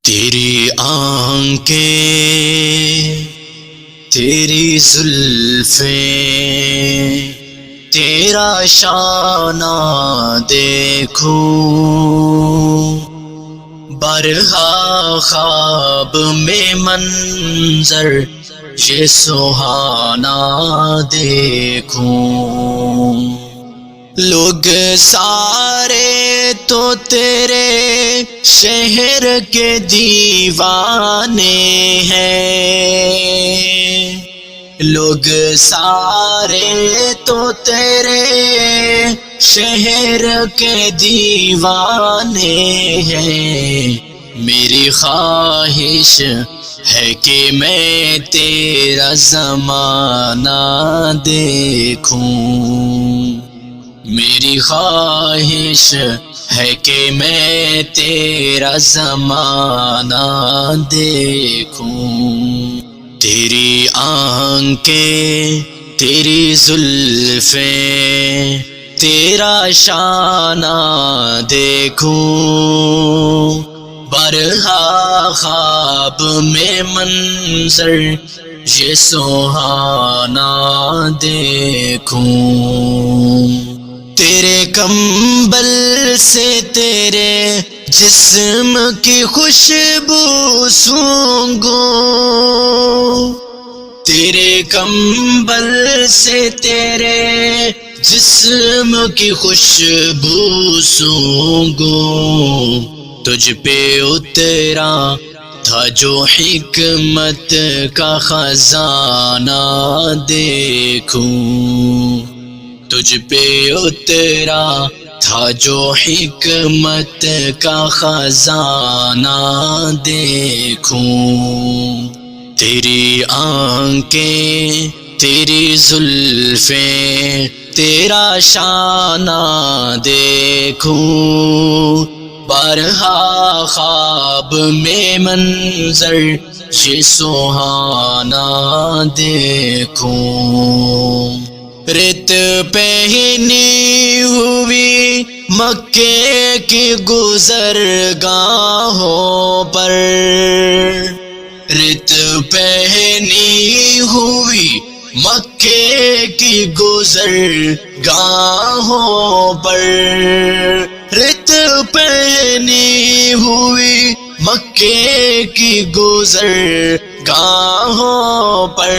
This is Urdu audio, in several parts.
تیری آنکھیں، تیری زلفیں، تیرا شانہ دیکھوں، برہا خواب میں منظر یہ سہانا دیکھوں۔ لوگ سارے تو تیرے شہر کے دیوانے ہیں، لوگ سارے تو تیرے شہر کے دیوانے ہیں۔ میری خواہش ہے کہ میں تیرا زمانہ دیکھوں، میری خواہش ہے کہ میں تیرا زمانہ دیکھوں۔ تیری آنکھیں، تیری زلفیں، تیرا شانہ دیکھوں، برہا خواب میں منظر یہ سہانا دیکھوں۔ تیرے کمبل سے تیرے جسم کی خوشبو سونگھوں، تیرے کمبل سے تیرے جسم کی خوشبو سونگھوں۔ تجھ پہ اترا تھا جو حکمت کا خزانہ دیکھوں، تجھ پہ اترا تھا جو حکمت کا خزانہ دیکھوں۔ تیری آنکھیں، تیری زلفیں، تیرا شانہ دیکھوں، برہا خواب میں منظر یہ سہانا دیکھوں۔ رت پہنی ہوئی مکے کی گزرگاہوں پر، رت پہنی ہوئی مکے کی گزرگاہوں پر، رت پہنی ہوئی مکے کی گزرگاہوں پر،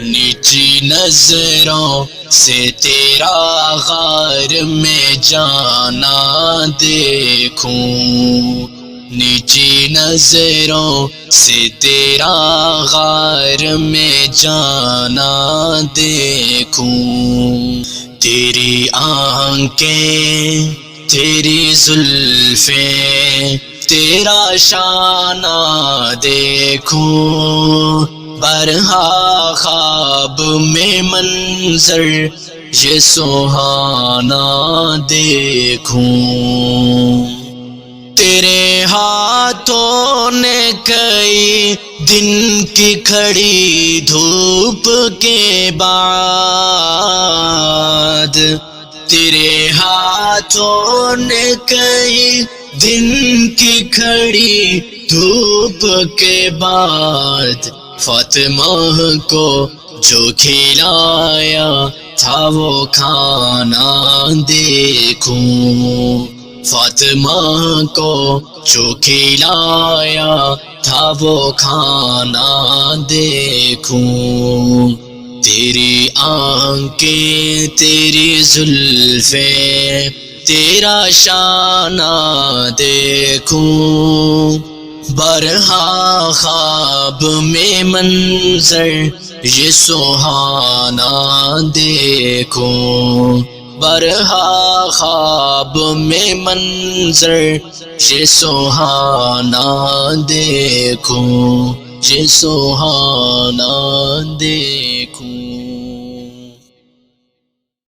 نیچی نظروں سے تیرا غار میں جانا دیکھوں، نیچی نظروں سے تیرا غار میں جانا دیکھوں۔ تیری آنکھیں، تیری زلفیں، تیرا شانہ دیکھوں، برہا خواب میں منظر یہ سہانا دیکھوں۔ تیرے ہاتھوں نے کئی دن کی کھڑی دھوپ کے بعد، تیرے ہاتھوں نے کئی دن کی کھڑی دھوپ کے بعد، فاطمہ کو جو کھلایا تھا وہ کھانا دیکھوں، فاطمہ کو جو کھلایا تھا وہ کھانا دیکھوں۔ تیری آنکھیں، تیری زلفیں، تیرا شانہ دیکھوں، برہا خواب میں منظر یہ سہانا دیکھوں، برہا خواب میں منظر یہ سہانا دیکھوں، یہ سہانا دیکھوں۔